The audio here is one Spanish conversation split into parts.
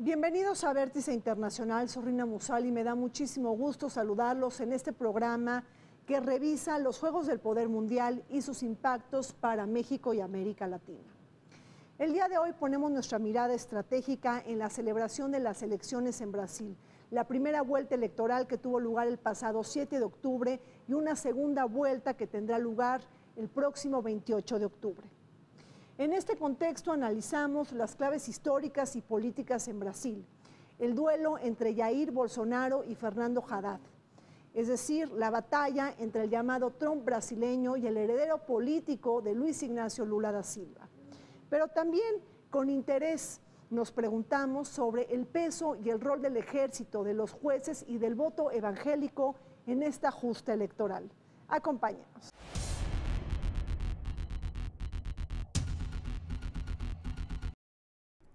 Bienvenidos a Vértice Internacional, soy Rina Musali y me da muchísimo gusto saludarlos en este programa que revisa los Juegos del Poder Mundial y sus impactos para México y América Latina. El día de hoy ponemos nuestra mirada estratégica en la celebración de las elecciones en Brasil, la primera vuelta electoral que tuvo lugar el pasado 7 de octubre y una segunda vuelta que tendrá lugar el próximo 28 de octubre. En este contexto analizamos las claves históricas y políticas en Brasil, el duelo entre Jair Bolsonaro y Fernando Haddad, es decir, la batalla entre el llamado Trump brasileño y el heredero político de Luis Ignacio Lula da Silva. Pero también con interés nos preguntamos sobre el peso y el rol del ejército, de los jueces y del voto evangélico en esta justa electoral. Acompáñenos.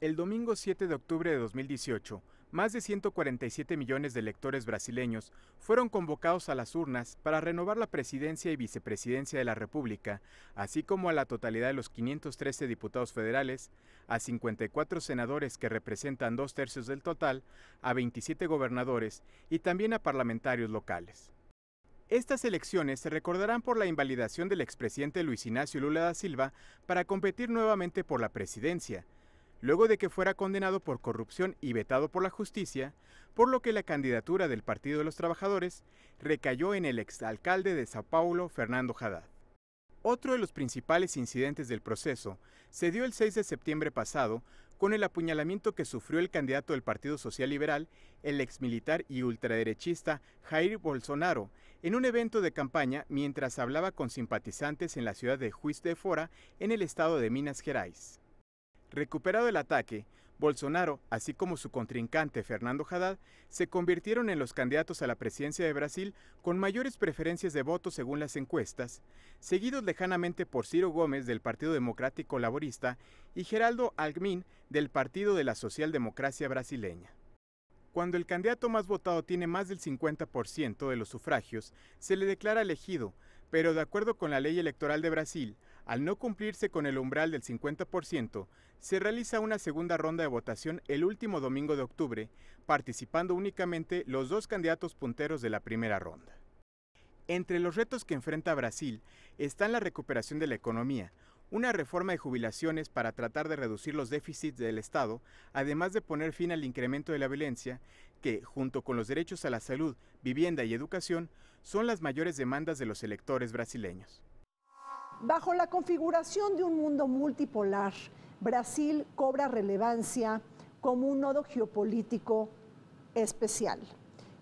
El domingo 7 de octubre de 2018, más de 147 millones de electores brasileños fueron convocados a las urnas para renovar la presidencia y vicepresidencia de la República, así como a la totalidad de los 513 diputados federales, a 54 senadores que representan 2/3 del total, a 27 gobernadores y también a parlamentarios locales. Estas elecciones se recordarán por la invalidación del expresidente Luis Ignacio Lula da Silva para competir nuevamente por la presidencia, luego de que fuera condenado por corrupción y vetado por la justicia, por lo que la candidatura del Partido de los Trabajadores recayó en el exalcalde de Sao Paulo, Fernando Haddad. Otro de los principales incidentes del proceso se dio el 6 de septiembre pasado con el apuñalamiento que sufrió el candidato del Partido Social Liberal, el exmilitar y ultraderechista Jair Bolsonaro, en un evento de campaña mientras hablaba con simpatizantes en la ciudad de Juiz de Fora, en el estado de Minas Gerais. Recuperado el ataque, Bolsonaro, así como su contrincante Fernando Haddad, se convirtieron en los candidatos a la presidencia de Brasil con mayores preferencias de voto según las encuestas, seguidos lejanamente por Ciro Gomes del Partido Democrático Laborista y Geraldo Alckmin del Partido de la Socialdemocracia Brasileña. Cuando el candidato más votado tiene más del 50% de los sufragios, se le declara elegido, pero de acuerdo con la ley electoral de Brasil, al no cumplirse con el umbral del 50%, se realiza una segunda ronda de votación el último domingo de octubre, participando únicamente los dos candidatos punteros de la primera ronda. Entre los retos que enfrenta Brasil están la recuperación de la economía, una reforma de jubilaciones para tratar de reducir los déficits del Estado, además de poner fin al incremento de la violencia, que, junto con los derechos a la salud, vivienda y educación, son las mayores demandas de los electores brasileños. Bajo la configuración de un mundo multipolar, Brasil cobra relevancia como un nodo geopolítico especial.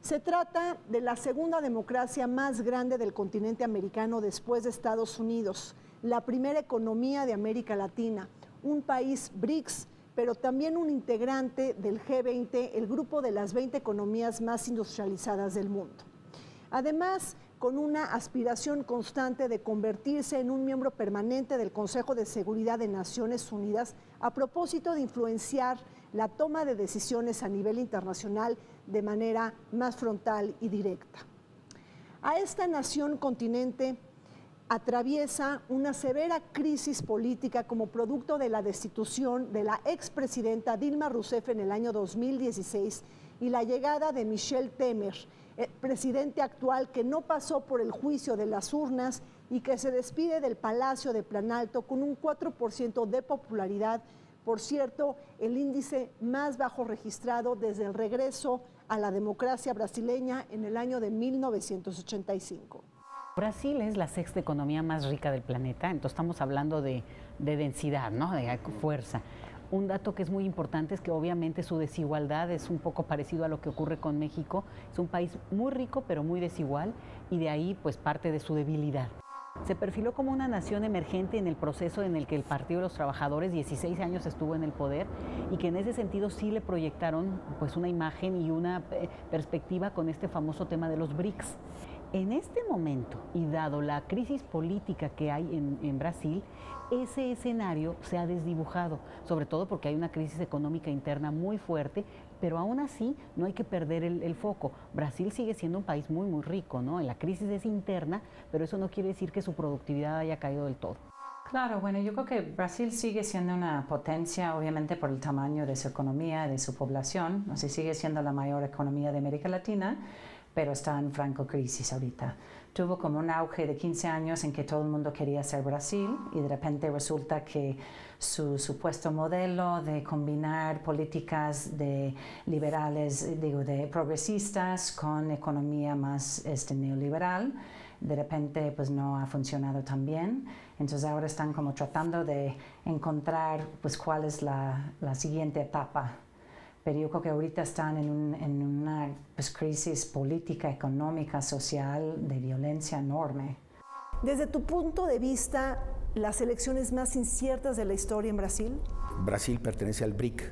Se trata de la segunda democracia más grande del continente americano después de Estados Unidos, la primera economía de América Latina, un país BRICS, pero también un integrante del G20, el grupo de las 20 economías más industrializadas del mundo. Además, con una aspiración constante de convertirse en un miembro permanente del Consejo de Seguridad de Naciones Unidas a propósito de influenciar la toma de decisiones a nivel internacional de manera más frontal y directa. A esta nación continente atraviesa una severa crisis política como producto de la destitución de la expresidenta Dilma Rousseff en el año 2016 y la llegada de Michel Temer, el presidente actual que no pasó por el juicio de las urnas y que se despide del Palacio de Planalto con un 4% de popularidad, por cierto, el índice más bajo registrado desde el regreso a la democracia brasileña en el año de 1985. Brasil es la sexta economía más rica del planeta, entonces estamos hablando de densidad, ¿no? De fuerza. Un dato que es muy importante es que obviamente su desigualdad es un poco parecido a lo que ocurre con México. Es un país muy rico pero muy desigual y de ahí pues parte de su debilidad. Se perfiló como una nación emergente en el proceso en el que el Partido de los Trabajadores 16 años estuvo en el poder y que en ese sentido sí le proyectaron pues una imagen y una perspectiva con este famoso tema de los BRICS. En este momento, y dado la crisis política que hay en Brasil, ese escenario se ha desdibujado, sobre todo porque hay una crisis económica interna muy fuerte, pero aún así no hay que perder el foco. Brasil sigue siendo un país muy, muy rico, ¿no? La crisis es interna, pero eso no quiere decir que su productividad haya caído del todo. Claro, bueno, yo creo que Brasil sigue siendo una potencia, obviamente por el tamaño de su economía, de su población, o sea, sigue siendo la mayor economía de América Latina, pero está en franco crisis ahorita. Tuvo como un auge de 15 años en que todo el mundo quería ser Brasil y de repente resulta que su supuesto modelo de combinar políticas de liberales, digo, de progresistas con economía más neoliberal, de repente pues no ha funcionado tan bien. Entonces ahora están como tratando de encontrar pues cuál es la siguiente etapa. Pero yo creo que ahorita están en una pues, crisis política, económica, social, de violencia enorme. Desde tu punto de vista, ¿las elecciones más inciertas de la historia en Brasil? Brasil pertenece al BRIC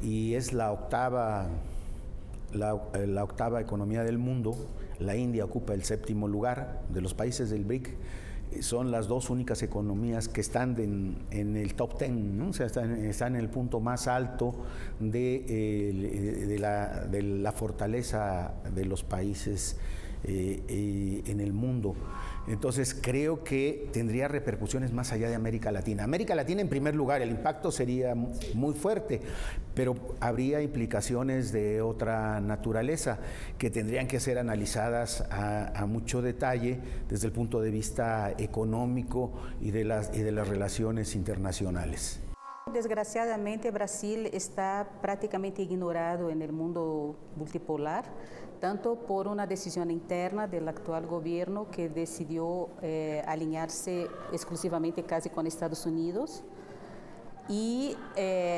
y es la octava economía del mundo. La India ocupa el 7º lugar de los países del BRIC. Son las dos únicas economías que están en el top 10, ¿no? O sea, están en el punto más alto de la fortaleza de los países en el mundo. Entonces creo que tendría repercusiones más allá de América Latina. América Latina en primer lugar, el impacto sería muy fuerte, pero habría implicaciones de otra naturaleza que tendrían que ser analizadas a mucho detalle desde el punto de vista económico y de las relaciones internacionales. Desgraciadamente, Brasil está prácticamente ignorado en el mundo multipolar, tanto por una decisión interna del actual gobierno que decidió alinearse exclusivamente casi con Estados Unidos, y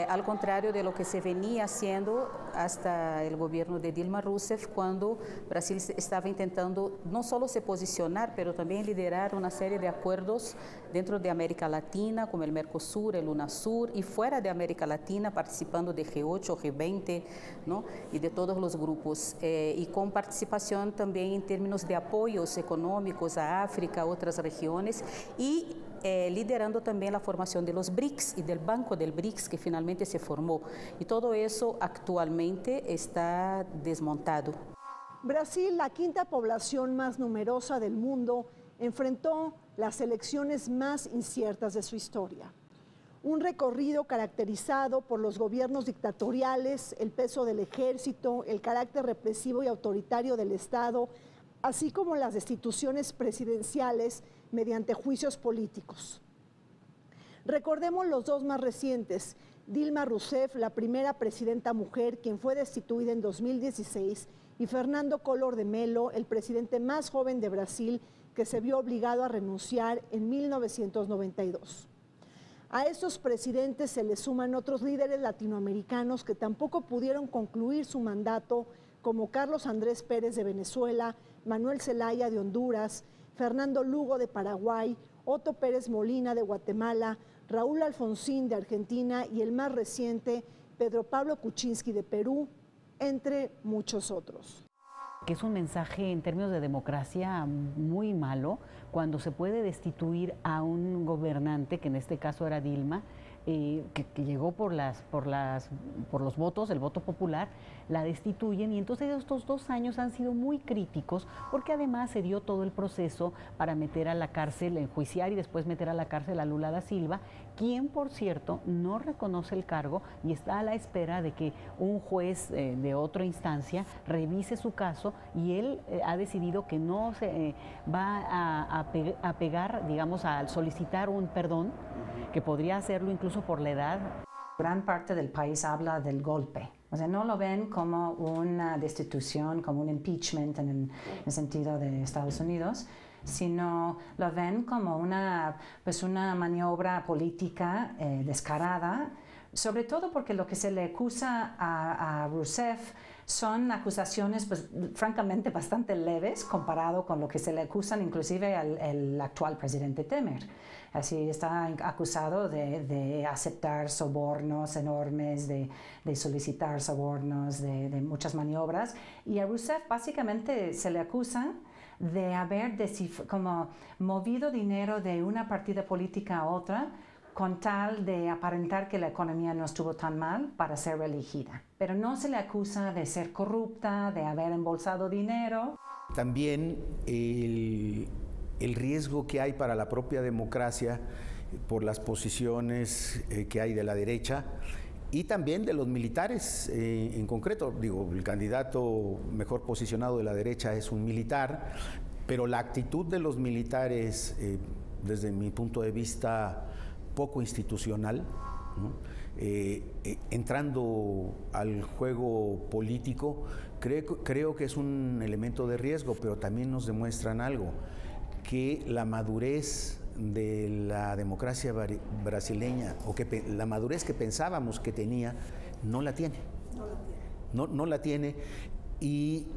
al contrario de lo que se venía haciendo hasta el gobierno de Dilma Rousseff, cuando Brasil estaba intentando no solo se posicionar, pero también liderar una serie de acuerdos dentro de América Latina, como el Mercosur, el UNASUR, y fuera de América Latina, participando de G8, G20, ¿no? Y de todos los grupos, y con participación también en términos de apoyos económicos a África, a otras regiones, y liderando también la formación de los BRICS y del Banco del BRICS que finalmente se formó. Y todo eso actualmente está desmontado. Brasil, la quinta población más numerosa del mundo, enfrentó las elecciones más inciertas de su historia. Un recorrido caracterizado por los gobiernos dictatoriales, el peso del ejército, el carácter represivo y autoritario del Estado, así como las destituciones presidenciales mediante juicios políticos. Recordemos los dos más recientes: Dilma Rousseff, la primera presidenta mujer, quien fue destituida en 2016, y Fernando Collor de Mello, el presidente más joven de Brasil, que se vio obligado a renunciar en 1992. A estos presidentes se les suman otros líderes latinoamericanos que tampoco pudieron concluir su mandato, como Carlos Andrés Pérez de Venezuela, Manuel Zelaya de Honduras, Fernando Lugo de Paraguay, Otto Pérez Molina de Guatemala, Raúl Alfonsín de Argentina y el más reciente, Pedro Pablo Kuczynski de Perú, entre muchos otros. Que es un mensaje en términos de democracia muy malo, cuando se puede destituir a un gobernante, que en este caso era Dilma, que llegó por los votos, el voto popular, la destituyen, y entonces estos 2 años han sido muy críticos, porque además se dio todo el proceso para meter a la cárcel, enjuiciar y después meter a la cárcel a Lula da Silva, quien por cierto no reconoce el cargo y está a la espera de que un juez de otra instancia revise su caso, y él ha decidido que no se va a pegar, digamos, a solicitar un perdón, que podría hacerlo incluso por la edad. Gran parte del país habla del golpe. O sea, no lo ven como una destitución, como un impeachment en el sentido de Estados Unidos, sino lo ven como una maniobra política descarada, sobre todo porque lo que se le acusa a Rousseff son acusaciones pues, francamente bastante leves comparado con lo que se le acusan inclusive al actual presidente Temer. Así está acusado de aceptar sobornos enormes, de solicitar sobornos, de muchas maniobras. Y a Rousseff básicamente se le acusa de haber como movido dinero de una partida política a otra con tal de aparentar que la economía no estuvo tan mal para ser reelegida. Pero no se le acusa de ser corrupta, de haber embolsado dinero. También el riesgo que hay para la propia democracia por las posiciones que hay de la derecha y también de los militares en concreto. Digo, el candidato mejor posicionado de la derecha es un militar, pero la actitud de los militares, desde mi punto de vista, poco institucional, ¿no? Entrando al juego político, creo que es un elemento de riesgo, pero también nos demuestran algo, que la madurez de la democracia brasileña, o que la madurez que pensábamos que tenía, no la tiene. No la tiene, y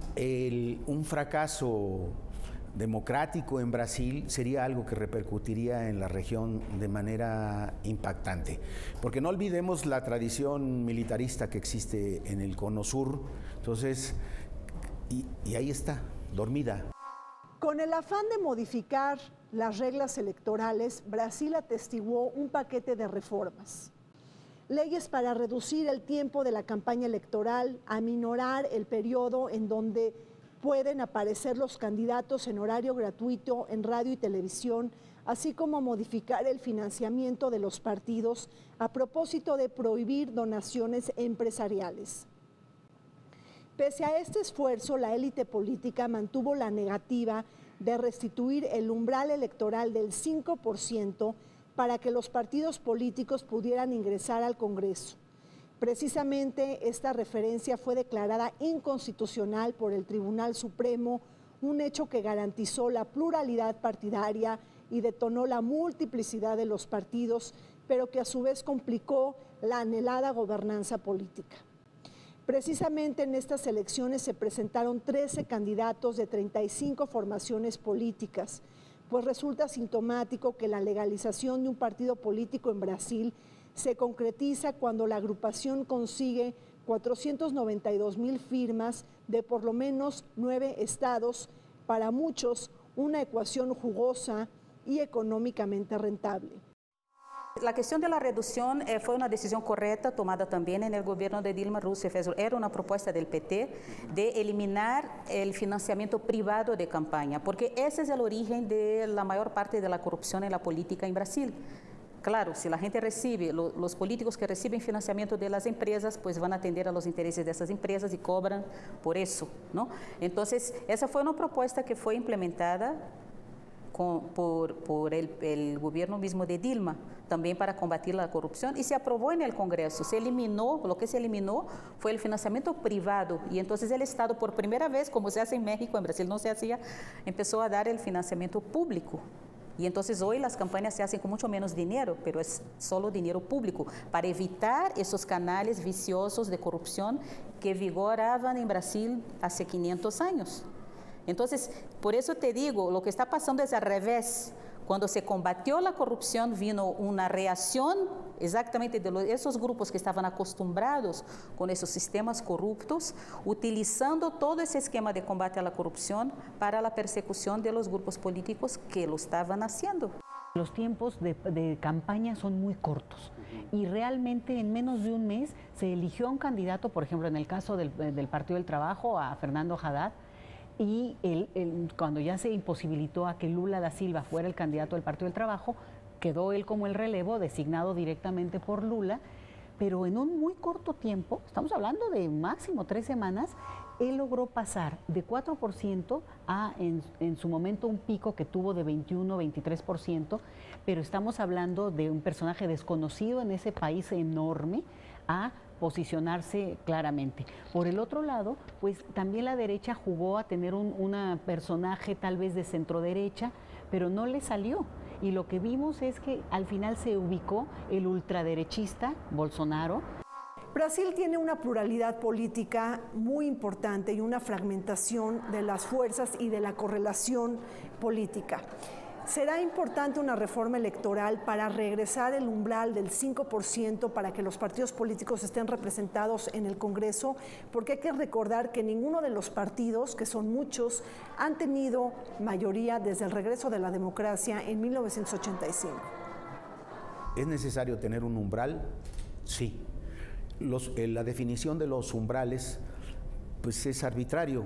un fracaso democrático en Brasil sería algo que repercutiría en la región de manera impactante. Porque no olvidemos la tradición militarista que existe en el Cono Sur, entonces, y ahí está, dormida. Con el afán de modificar las reglas electorales, Brasil atestiguó un paquete de reformas. Leyes para reducir el tiempo de la campaña electoral, aminorar el periodo en donde pueden aparecer los candidatos en horario gratuito en radio y televisión, así como modificar el financiamiento de los partidos a propósito de prohibir donaciones empresariales. Pese a este esfuerzo, la élite política mantuvo la negativa de restituir el umbral electoral del 5% para que los partidos políticos pudieran ingresar al Congreso. Precisamente esta referencia fue declarada inconstitucional por el Tribunal Supremo, un hecho que garantizó la pluralidad partidaria y detonó la multiplicidad de los partidos, pero que a su vez complicó la anhelada gobernanza política. Precisamente en estas elecciones se presentaron 13 candidatos de 35 formaciones políticas, pues resulta sintomático que la legalización de un partido político en Brasil se concretiza cuando la agrupación consigue 492,000 firmas de por lo menos 9 estados, para muchos una ecuación jugosa y económicamente rentable. La cuestión de la reducción fue una decisión correcta tomada también en el gobierno de Dilma Rousseff. Era una propuesta del PT de eliminar el financiamiento privado de campaña, porque ese es el origen de la mayor parte de la corrupción en la política en Brasil. Claro, si la gente recibe, los políticos que reciben financiamiento de las empresas, pues van a atender a los intereses de esas empresas y cobran por eso, ¿no? Entonces, esa fue una propuesta que fue implementada por el gobierno mismo de Dilma, también para combatir la corrupción, y se aprobó en el Congreso. Se eliminó, lo que se eliminó fue el financiamiento privado, y entonces el Estado, por primera vez, como se hace en México, en Brasil no se hacía, empezó a dar el financiamiento público. Y entonces hoy las campañas se hacen con mucho menos dinero, pero es solo dinero público, para evitar esos canales viciosos de corrupción que vigoraban en Brasil hace 500 años. Entonces, por eso te digo, lo que está pasando es al revés. Cuando se combatió la corrupción, vino una reacción exactamente de esos grupos que estaban acostumbrados con esos sistemas corruptos, utilizando todo ese esquema de combate a la corrupción para la persecución de los grupos políticos que lo estaban haciendo. Los tiempos de campaña son muy cortos y realmente en menos de un mes se eligió a un candidato, por ejemplo, en el caso del Partido del Trabajo, a Fernando Haddad, y cuando ya se imposibilitó a que Lula da Silva fuera el candidato del Partido del Trabajo, quedó él como el relevo, designado directamente por Lula, pero en un muy corto tiempo, estamos hablando de máximo 3 semanas, él logró pasar de 4% a en su momento un pico que tuvo de 21-23%, pero estamos hablando de un personaje desconocido en ese país enorme, a posicionarse claramente. Por el otro lado, pues también la derecha jugó a tener un personaje tal vez de centro derecha, pero no le salió. Y lo que vimos es que al final se ubicó el ultraderechista Bolsonaro. Brasil tiene una pluralidad política muy importante y una fragmentación de las fuerzas y de la correlación política. ¿Será importante una reforma electoral para regresar el umbral del 5% para que los partidos políticos estén representados en el Congreso? Porque hay que recordar que ninguno de los partidos, que son muchos, han tenido mayoría desde el regreso de la democracia en 1985. ¿Es necesario tener un umbral? Sí. La definición de los umbrales pues es arbitrario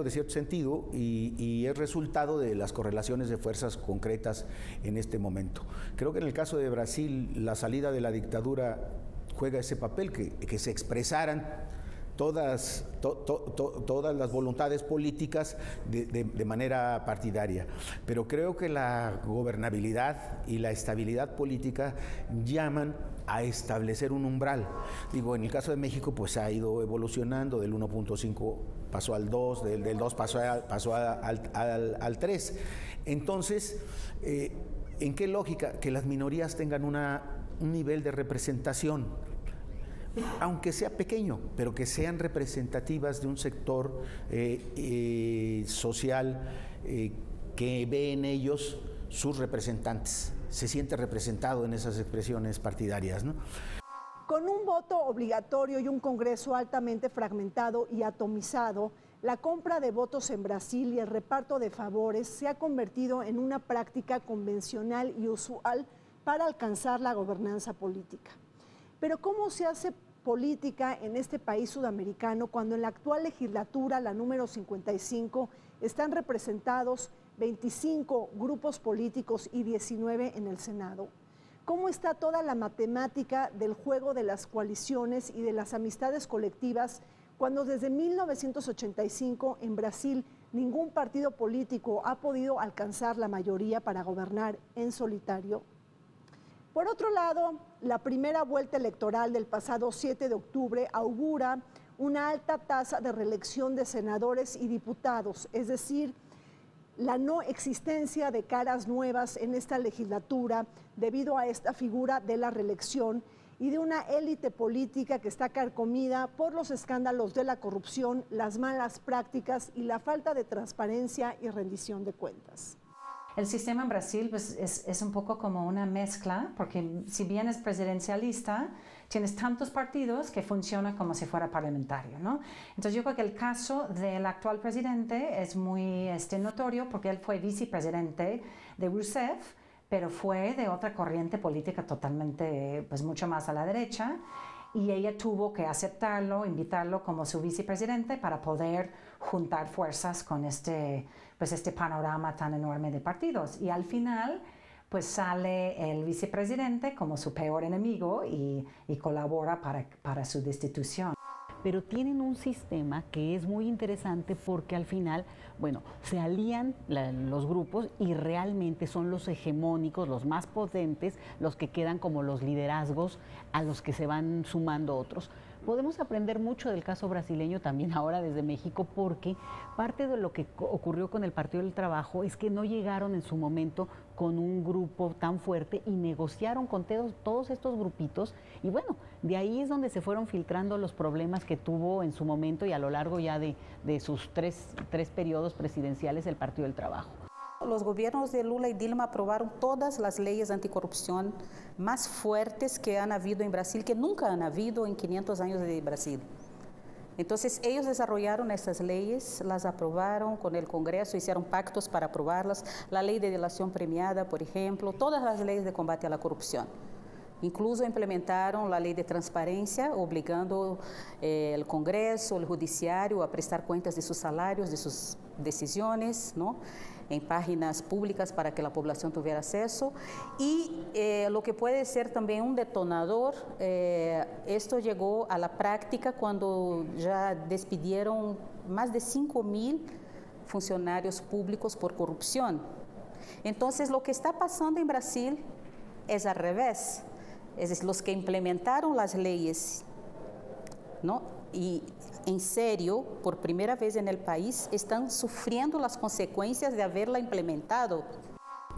de cierto sentido y es resultado de las correlaciones de fuerzas concretas en este momento. Creo que en el caso de Brasil la salida de la dictadura juega ese papel, que se expresaran todas las voluntades políticas de manera partidaria. Pero creo que la gobernabilidad y la estabilidad política llaman a establecer un umbral. Digo, en el caso de México, pues ha ido evolucionando, del 1.5 pasó al 2, del 2 pasó al 3. Entonces, ¿en qué lógica? Que las minorías tengan un nivel de representación, aunque sea pequeño, pero que sean representativas de un sector social que ve en ellos sus representantes, se siente representado en esas expresiones partidarias, ¿no? Con un voto obligatorio y un Congreso altamente fragmentado y atomizado, la compra de votos en Brasil y el reparto de favores se ha convertido en una práctica convencional y usual para alcanzar la gobernanza política. Pero ¿cómo se hace política en este país sudamericano cuando en la actual legislatura, la número 55, están representados 25 grupos políticos y 19 en el Senado? ¿Cómo está toda la matemática del juego de las coaliciones y de las amistades colectivas cuando desde 1985 en Brasil ningún partido político ha podido alcanzar la mayoría para gobernar en solitario? Por otro lado, la primera vuelta electoral del pasado 7 de octubre augura una alta tasa de reelección de senadores y diputados, es decir, la no existencia de caras nuevas en esta legislatura debido a esta figura de la reelección y de una élite política que está carcomida por los escándalos de la corrupción, las malas prácticas y la falta de transparencia y rendición de cuentas. El sistema en Brasil pues, es un poco como una mezcla, porque si bien es presidencialista, tienes tantos partidos que funciona como si fuera parlamentario, ¿no? Entonces yo creo que el caso del actual presidente es muy notorio porque él fue vicepresidente de Rousseff, pero fue de otra corriente política totalmente, pues mucho más a la derecha, y ella tuvo que aceptarlo, invitarlo como su vicepresidente para poder juntar fuerzas con este panorama tan enorme de partidos. Y al final, pues sale el vicepresidente como su peor enemigo y colabora para su destitución. Pero tienen un sistema que es muy interesante porque al final, bueno, se alían los grupos y realmente son los hegemónicos, los más potentes, los que quedan como los liderazgos a los que se van sumando otros. Podemos aprender mucho del caso brasileño también ahora desde México porque parte de lo que ocurrió con el Partido del Trabajo es que no llegaron en su momento con un grupo tan fuerte y negociaron con todos estos grupitos y bueno, de ahí es donde se fueron filtrando los problemas que tuvo en su momento y a lo largo ya de sus tres periodos presidenciales el Partido del Trabajo. Los gobiernos de Lula y Dilma aprobaron todas las leyes anticorrupción más fuertes que han habido en Brasil, que nunca han habido en 500 años de Brasil. Entonces ellos desarrollaron estas leyes, las aprobaron con el Congreso, hicieron pactos para aprobarlas, la ley de delación premiada, por ejemplo, todas las leyes de combate a la corrupción. Incluso implementaron la ley de transparencia, obligando el Congreso, el Judiciario a prestar cuentas de sus salarios, de sus decisiones, ¿no?, en páginas públicas para que la población tuviera acceso. Y lo que puede ser también un detonador, esto llegó a la práctica cuando ya despidieron más de 5.000 funcionarios públicos por corrupción. Entonces, lo que está pasando en Brasil es al revés. Es decir, los que implementaron las leyes, ¿no?, y en serio, por primera vez en el país, están sufriendo las consecuencias de haberla implementado.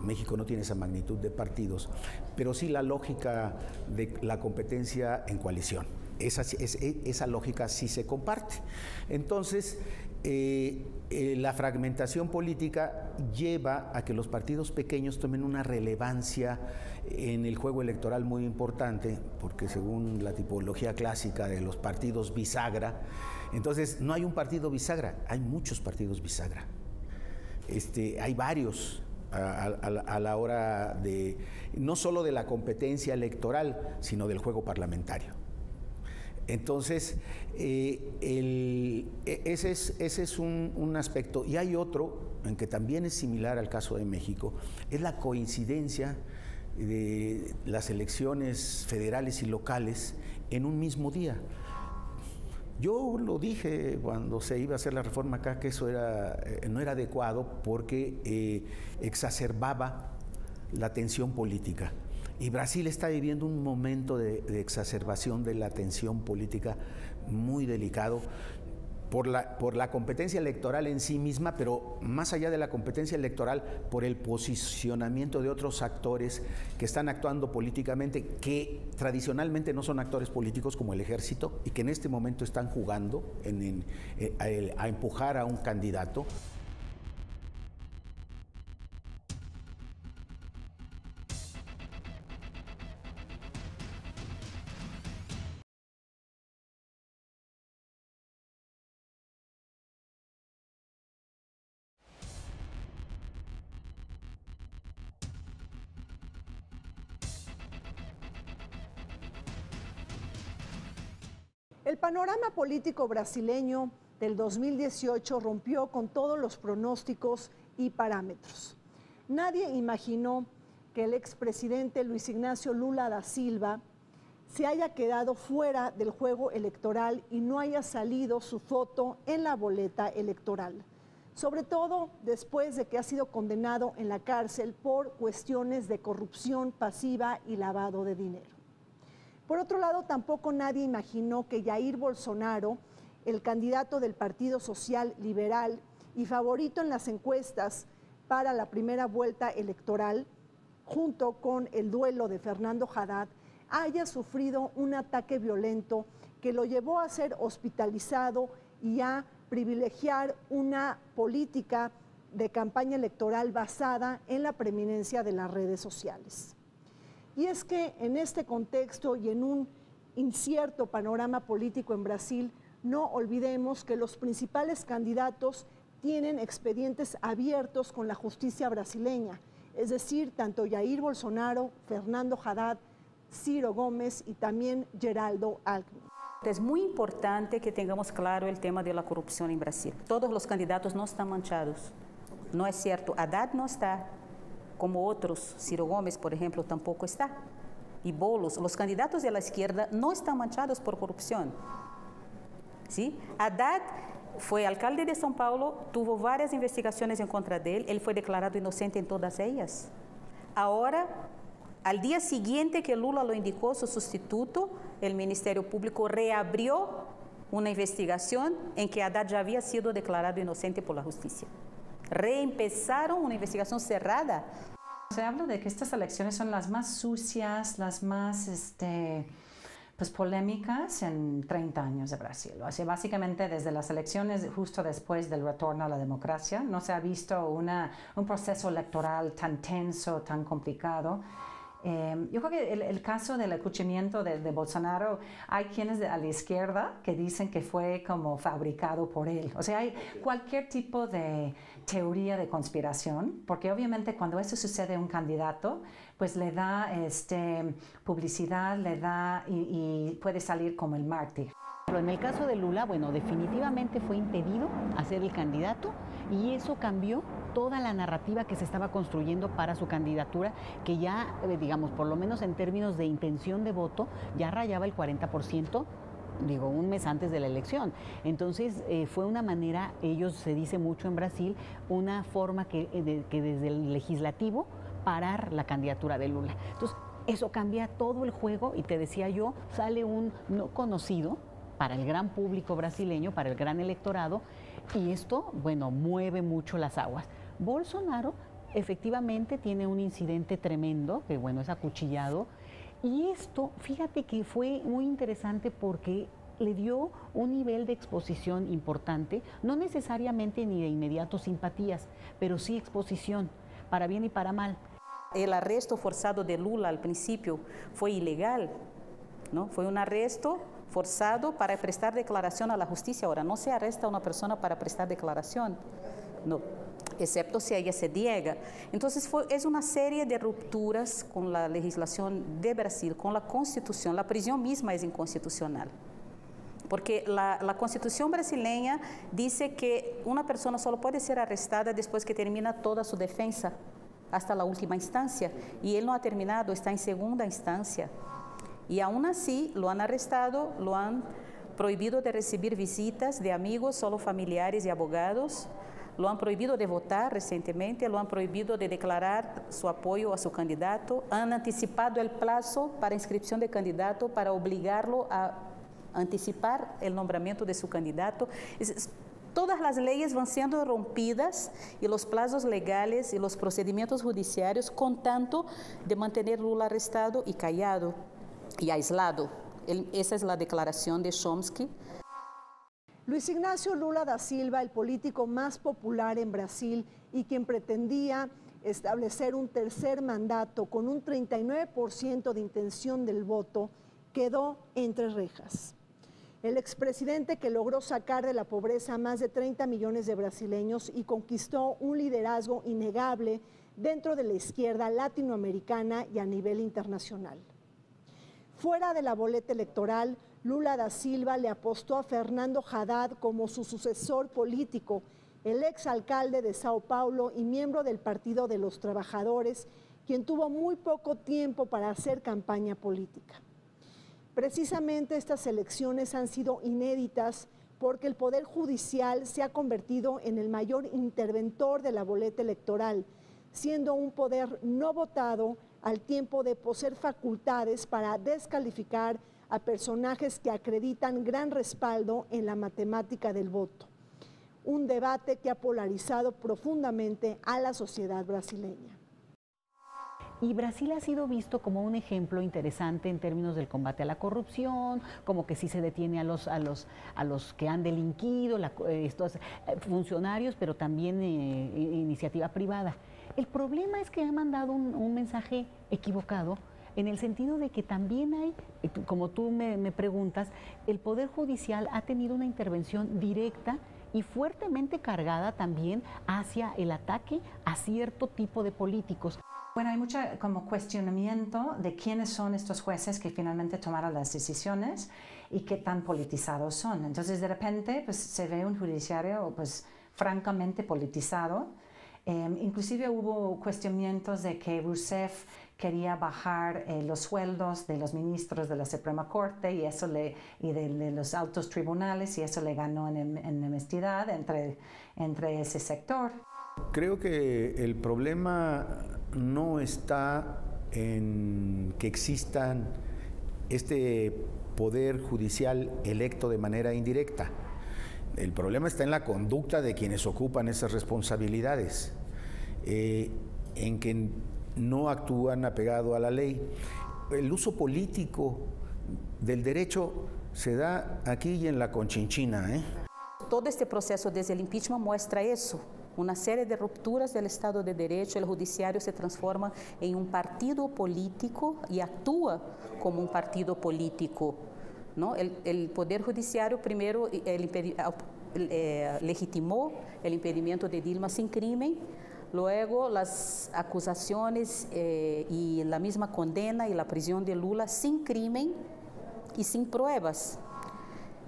México no tiene esa magnitud de partidos, pero sí la lógica de la competencia en coalición. Esa lógica sí se comparte. Entonces, la fragmentación política lleva a que los partidos pequeños tomen una relevancia en el juego electoral muy importante, porque según la tipología clásica de los partidos bisagra, entonces no hay un partido bisagra, hay muchos partidos bisagra. Hay varios a la hora de, no solo de la competencia electoral, sino del juego parlamentario. Entonces, ese es un aspecto. Y hay otro, en que también es similar al caso de México, es la coincidencia de las elecciones federales y locales en un mismo día. Yo lo dije cuando se iba a hacer la reforma acá, que eso no era adecuado porque exacerbaba la tensión política. Y Brasil está viviendo un momento de exacerbación de la tensión política muy delicado por la competencia electoral en sí misma, pero más allá de la competencia electoral, por el posicionamiento de otros actores que están actuando políticamente, que tradicionalmente no son actores políticos como el ejército y que en este momento están jugando a empujar a un candidato. El panorama político brasileño del 2018 rompió con todos los pronósticos y parámetros. Nadie imaginó que el expresidente Luis Ignacio Lula da Silva se haya quedado fuera del juego electoral y no haya salido su foto en la boleta electoral, sobre todo después de que ha sido condenado en la cárcel por cuestiones de corrupción pasiva y lavado de dinero. Por otro lado, tampoco nadie imaginó que Jair Bolsonaro, el candidato del Partido Social Liberal y favorito en las encuestas para la primera vuelta electoral, junto con el duelo de Fernando Haddad, haya sufrido un ataque violento que lo llevó a ser hospitalizado y a privilegiar una política de campaña electoral basada en la preeminencia de las redes sociales. Y es que en este contexto y en un incierto panorama político en Brasil, no olvidemos que los principales candidatos tienen expedientes abiertos con la justicia brasileña, es decir, tanto Jair Bolsonaro, Fernando Haddad, Ciro Gómez y también Geraldo Alckmin. Es muy importante que tengamos claro el tema de la corrupción en Brasil. Todos los candidatos no están manchados. No es cierto, Haddad no está, como otros, Ciro Gómez, por ejemplo, tampoco está. Y Boulos, los candidatos de la izquierda no están manchados por corrupción. ¿Sí? Haddad fue alcalde de São Paulo, tuvo varias investigaciones en contra de él, él fue declarado inocente en todas ellas. Ahora, al día siguiente que Lula lo indicó su sustituto, el Ministerio Público reabrió una investigación en que Haddad ya había sido declarado inocente por la justicia. Reempezaron una investigación cerrada. Se habla de que estas elecciones son las más sucias, las más pues polémicas en 30 años de Brasil. O sea, básicamente desde las elecciones justo después del retorno a la democracia no se ha visto un proceso electoral tan tenso, tan complicado. Yo creo que el caso del acuchillamiento de Bolsonaro, hay quienes a la izquierda que dicen que fue como fabricado por él. O sea, hay cualquier tipo de teoría de conspiración, porque obviamente cuando eso sucede a un candidato, pues le da publicidad, le da y puede salir como el mártir. Pero en el caso de Lula, bueno, definitivamente fue impedido a ser el candidato y eso cambió toda la narrativa que se estaba construyendo para su candidatura, que ya, digamos, por lo menos en términos de intención de voto, ya rayaba el 40%, digo, un mes antes de la elección. Entonces, fue una manera, se dice mucho en Brasil, una forma que desde el legislativo parar la candidatura de Lula. Entonces, eso cambia todo el juego y te decía yo, sale un no conocido para el gran público brasileño, para el gran electorado, y esto, bueno, mueve mucho las aguas. Bolsonaro efectivamente tiene un incidente tremendo, que bueno, es acuchillado, y esto, fíjate que fue muy interesante porque le dio un nivel de exposición importante, no necesariamente ni de inmediato simpatías, pero sí exposición, para bien y para mal. El arresto forzado de Lula al principio fue ilegal, ¿no? Fue un arresto forzado para prestar declaración a la justicia. Ahora, no se arresta a una persona para prestar declaración, no, excepto si ella se niega. Entonces, es una serie de rupturas con la legislación de Brasil, con la Constitución. La prisión misma es inconstitucional. Porque la Constitución brasileña dice que una persona solo puede ser arrestada después que termina toda su defensa, hasta la última instancia. Y él no ha terminado, está en segunda instancia. Y aún así lo han arrestado, lo han prohibido de recibir visitas de amigos, solo familiares y abogados. Lo han prohibido de votar recientemente, lo han prohibido de declarar su apoyo a su candidato. Han anticipado el plazo para inscripción de candidato para obligarlo a anticipar el nombramiento de su candidato. Todas las leyes van siendo rompidas y los plazos legales y los procedimientos judiciarios con tanto de mantener Lula arrestado y callado y aislado. Esa es la declaración de Chomsky. Luis Ignacio Lula da Silva, el político más popular en Brasil y quien pretendía establecer un tercer mandato con un 39% de intención del voto, quedó entre rejas. El expresidente que logró sacar de la pobreza a más de 30 millones de brasileños y conquistó un liderazgo innegable dentro de la izquierda latinoamericana y a nivel internacional. Fuera de la boleta electoral, Lula da Silva le apostó a Fernando Haddad como su sucesor político, el exalcalde de Sao Paulo y miembro del Partido de los Trabajadores, quien tuvo muy poco tiempo para hacer campaña política. Precisamente estas elecciones han sido inéditas porque el Poder Judicial se ha convertido en el mayor interventor de la boleta electoral, siendo un poder no votado al tiempo de poseer facultades para descalificar a personajes que acreditan gran respaldo en la matemática del voto. Un debate que ha polarizado profundamente a la sociedad brasileña. Y Brasil ha sido visto como un ejemplo interesante en términos del combate a la corrupción, como que sí se detiene a los que han delinquido, estos funcionarios, pero también iniciativa privada. El problema es que ha mandado un mensaje equivocado, en el sentido de que también hay, como tú me preguntas, el Poder Judicial ha tenido una intervención directa y fuertemente cargada también hacia el ataque a cierto tipo de políticos. Bueno, hay mucho como cuestionamiento de quiénes son estos jueces que finalmente tomaron las decisiones y qué tan politizados son. Entonces, de repente, pues, se ve un judiciario pues, francamente politizado. Inclusive hubo cuestionamientos de que Rousseff quería bajar los sueldos de los ministros de la Suprema Corte y de los altos tribunales, y eso le ganó en enemistad entre ese sector. Creo que el problema no está en que existan este poder judicial electo de manera indirecta. El problema está en la conducta de quienes ocupan esas responsabilidades, en que no actúan apegado a la ley. El uso político del derecho se da aquí y en la Conchinchina. Todo este proceso desde el impeachment muestra eso. Una serie de rupturas del Estado de Derecho, el judiciario se transforma en un partido político y actúa como un partido político, ¿no? El Poder Judiciario primero legitimó el impedimento de Dilma sin crimen, luego las acusaciones y la misma condena y la prisión de Lula sin crimen y sin pruebas.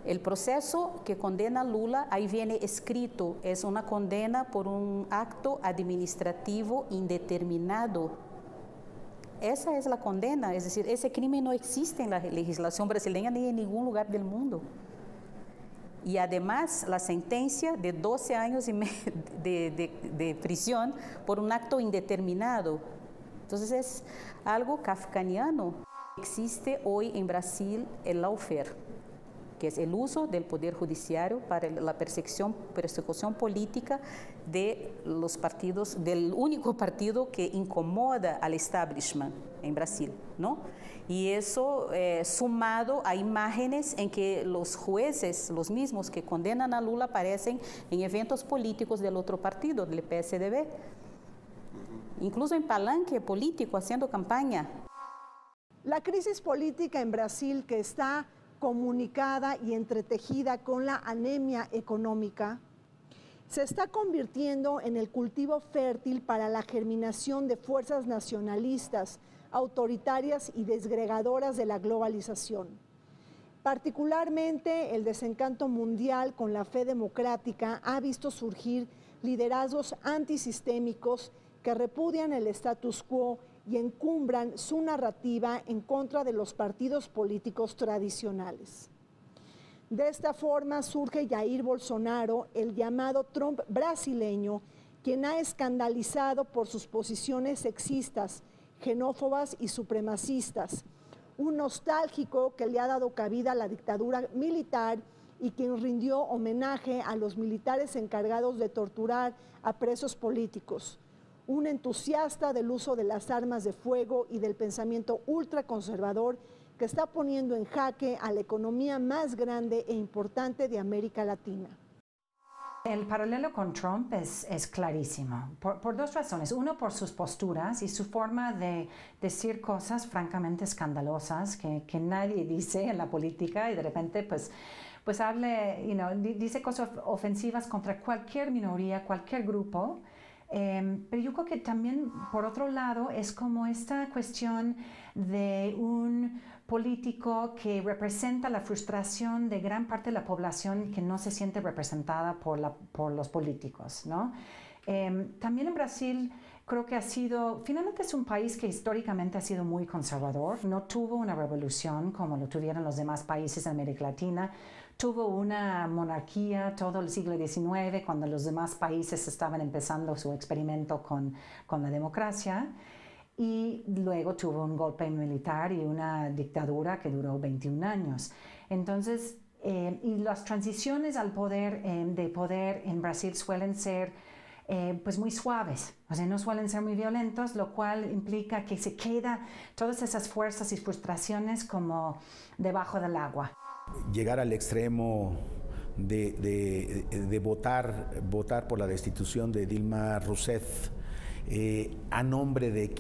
El proceso que condena a Lula, ahí viene escrito, es una condena por un acto administrativo indeterminado. Esa es la condena, es decir, ese crimen no existe en la legislación brasileña ni en ningún lugar del mundo. Y además la sentencia de 12 años y medio de prisión por un acto indeterminado. Entonces es algo kafkaniano. Existe hoy en Brasil el lawfare, que es el uso del Poder Judiciario para la persecución política de los partidos, del único partido que incomoda al establishment en Brasil, ¿no? Y eso sumado a imágenes en que los jueces, los mismos que condenan a Lula, aparecen en eventos políticos del otro partido, del PSDB, incluso en palanque político, haciendo campaña. La crisis política en Brasil, que está comunicada y entretejida con la anemia económica, se está convirtiendo en el cultivo fértil para la germinación de fuerzas nacionalistas, autoritarias y desgregadoras de la globalización. Particularmente el desencanto mundial con la fe democrática ha visto surgir liderazgos antisistémicos que repudian el status quo y encumbran su narrativa en contra de los partidos políticos tradicionales. De esta forma surge Jair Bolsonaro, el llamado Trump brasileño, quien ha escandalizado por sus posiciones sexistas, xenófobas y supremacistas, un nostálgico que le ha dado cabida a la dictadura militar y quien rindió homenaje a los militares encargados de torturar a presos políticos, un entusiasta del uso de las armas de fuego y del pensamiento ultraconservador que está poniendo en jaque a la economía más grande e importante de América Latina. El paralelo con Trump es clarísimo, por dos razones. Uno, por sus posturas y su forma de decir cosas francamente escandalosas que nadie dice en la política y de repente pues dice cosas ofensivas contra cualquier minoría, cualquier grupo. Pero yo creo que también, por otro lado, es como esta cuestión de un político que representa la frustración de gran parte de la población que no se siente representada por los políticos, ¿no? También en Brasil creo que finalmente es un país que históricamente ha sido muy conservador, no tuvo una revolución como lo tuvieron los demás países de América Latina, tuvo una monarquía todo el siglo XIX cuando los demás países estaban empezando su experimento con la democracia. Y luego tuvo un golpe militar y una dictadura que duró 21 años. Entonces, y las transiciones al poder, de poder en Brasil suelen ser pues muy suaves, o sea, no suelen ser muy violentos, lo cual implica que se queda todas esas fuerzas y frustraciones como debajo del agua. Llegar al extremo de votar por la destitución de Dilma Rousseff a nombre de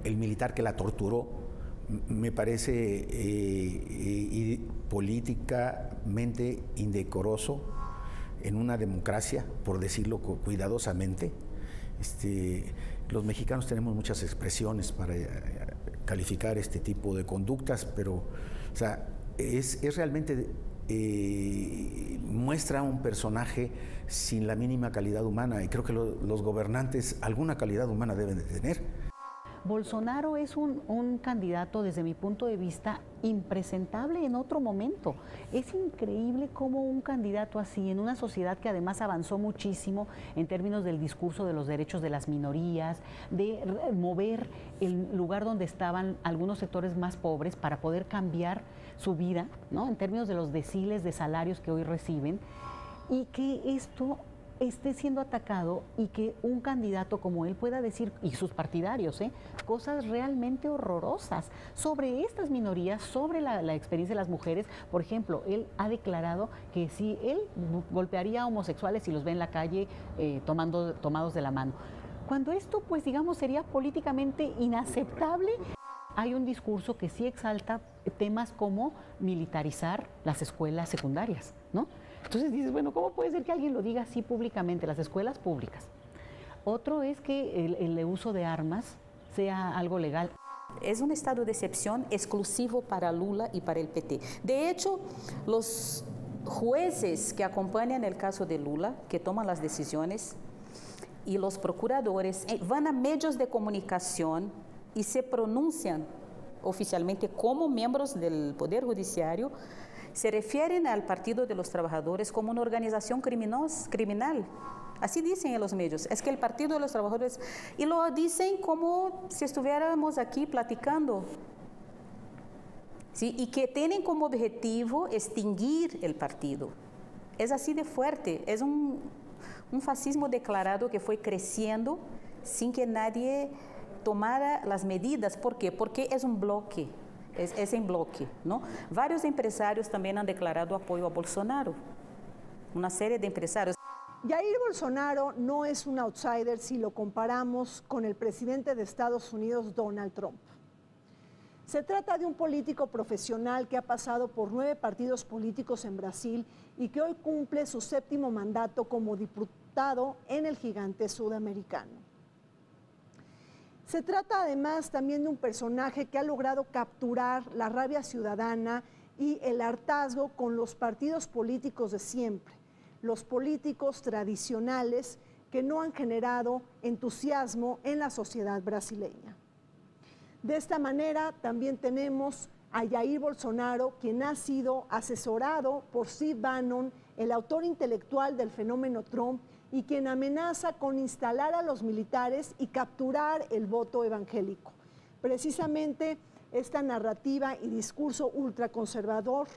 el militar que la torturó, me parece políticamente indecoroso en una democracia, por decirlo cuidadosamente. Los mexicanos tenemos muchas expresiones para calificar este tipo de conductas, pero o sea, es realmente muestra un personaje sin la mínima calidad humana, y creo que los gobernantes alguna calidad humana deben de tener. Bolsonaro es un candidato, desde mi punto de vista, impresentable en otro momento. Es increíble cómo un candidato así, en una sociedad que además avanzó muchísimo en términos del discurso de los derechos de las minorías, de mover el lugar donde estaban algunos sectores más pobres para poder cambiar su vida, ¿no? En términos de los deciles de salarios que hoy reciben, y que esto esté siendo atacado y que un candidato como él pueda decir, y sus partidarios, cosas realmente horrorosas sobre estas minorías, sobre la experiencia de las mujeres. Por ejemplo, él ha declarado que si él golpearía a homosexuales si los ve en la calle tomados de la mano. Cuando esto, pues digamos, sería políticamente inaceptable. Hay un discurso que sí exalta temas como militarizar las escuelas secundarias, ¿no? Entonces dices, bueno, ¿cómo puede ser que alguien lo diga así públicamente, las escuelas públicas? Otro es que el uso de armas sea algo legal. Es un estado de excepción exclusivo para Lula y para el PT. De hecho, los jueces que acompañan el caso de Lula, que toman las decisiones, y los procuradores van a medios de comunicación y se pronuncian oficialmente como miembros del Poder Judiciario, se refieren al Partido de los Trabajadores como una organización criminal. Así dicen en los medios, es que el Partido de los Trabajadores, y lo dicen como si estuviéramos aquí platicando, ¿sí? Y que tienen como objetivo extinguir el partido. Es así de fuerte, es un fascismo declarado que fue creciendo sin que nadie tomara las medidas. ¿Por qué? Porque es un bloque. Es en bloque, ¿no? Varios empresarios también han declarado apoyo a Bolsonaro, una serie de empresarios. Jair Bolsonaro no es un outsider si lo comparamos con el presidente de Estados Unidos, Donald Trump. Se trata de un político profesional que ha pasado por 9 partidos políticos en Brasil y que hoy cumple su 7º mandato como diputado en el gigante sudamericano. Se trata además también de un personaje que ha logrado capturar la rabia ciudadana y el hartazgo con los partidos políticos de siempre, los políticos tradicionales que no han generado entusiasmo en la sociedad brasileña. De esta manera también tenemos a Jair Bolsonaro, quien ha sido asesorado por Steve Bannon, el autor intelectual del fenómeno Trump, y quien amenaza con instalar a los militares y capturar el voto evangélico. Precisamente esta narrativa y discurso ultraconservador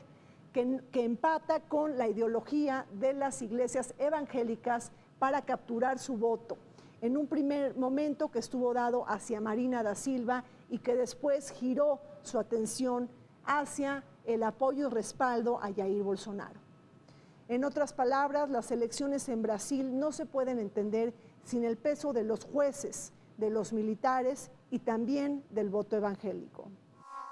que empata con la ideología de las iglesias evangélicas para capturar su voto. En un primer momento que estuvo dado hacia Marina da Silva y que después giró su atención hacia el apoyo y respaldo a Jair Bolsonaro. En otras palabras, las elecciones en Brasil no se pueden entender sin el peso de los jueces, de los militares y también del voto evangélico.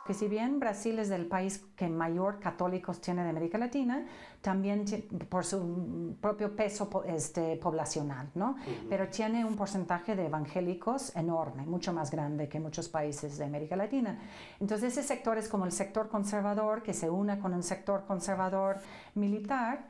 Que si bien Brasil es el país que mayor católicos tiene de América Latina, también por su propio peso poblacional, ¿no? Pero tiene un porcentaje de evangélicos enorme, mucho más grande que muchos países de América Latina. Entonces ese sector es como el sector conservador que se une con un sector conservador militar.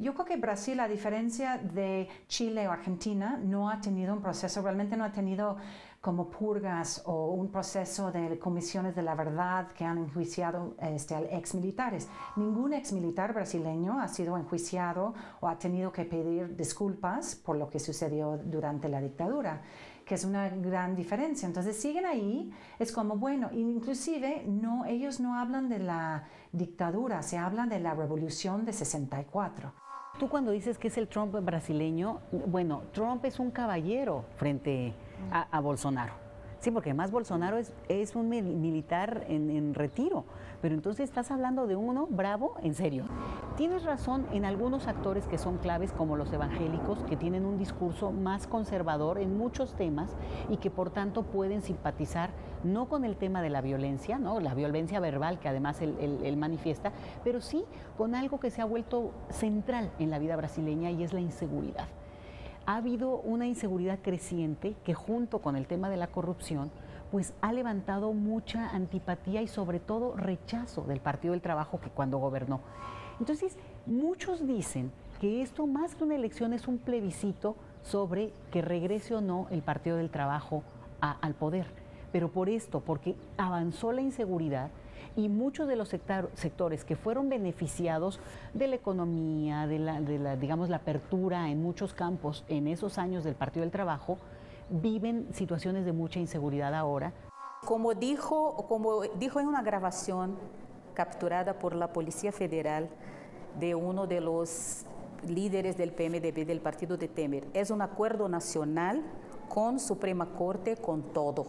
Yo creo que Brasil, a diferencia de Chile o Argentina, no ha tenido un proceso, realmente no ha tenido como purgas o un proceso de comisiones de la verdad que han enjuiciado a exmilitares. Ningún exmilitar brasileño ha sido enjuiciado o ha tenido que pedir disculpas por lo que sucedió durante la dictadura, que es una gran diferencia. Entonces siguen ahí, es como, bueno, inclusive ellos no hablan de la dictadura, se habla de la revolución de 64. Tú cuando dices que es el Trump brasileño, bueno, Trump es un caballero frente a Bolsonaro. Sí, porque además Bolsonaro es un militar en retiro, pero entonces estás hablando de uno bravo, en serio. Tienes razón en algunos actores que son claves, como los evangélicos, que tienen un discurso más conservador en muchos temas y que por tanto pueden simpatizar no con el tema de la violencia, ¿no? La violencia verbal que además él manifiesta, pero sí con algo que se ha vuelto central en la vida brasileña y es la inseguridad. Ha habido una inseguridad creciente que junto con el tema de la corrupción pues ha levantado mucha antipatía y sobre todo rechazo del Partido del Trabajo que cuando gobernó. Entonces, muchos dicen que esto más que una elección es un plebiscito sobre que regrese o no el Partido del Trabajo al poder. Pero por esto, porque avanzó la inseguridad y muchos de los sectores que fueron beneficiados de la economía, digamos, la apertura en muchos campos en esos años del Partido del Trabajo, viven situaciones de mucha inseguridad ahora. Como dijo en una grabación capturada por la Policía Federal de uno de los líderes del PMDB, del partido de Temer, es un acuerdo nacional con Suprema Corte, con todo.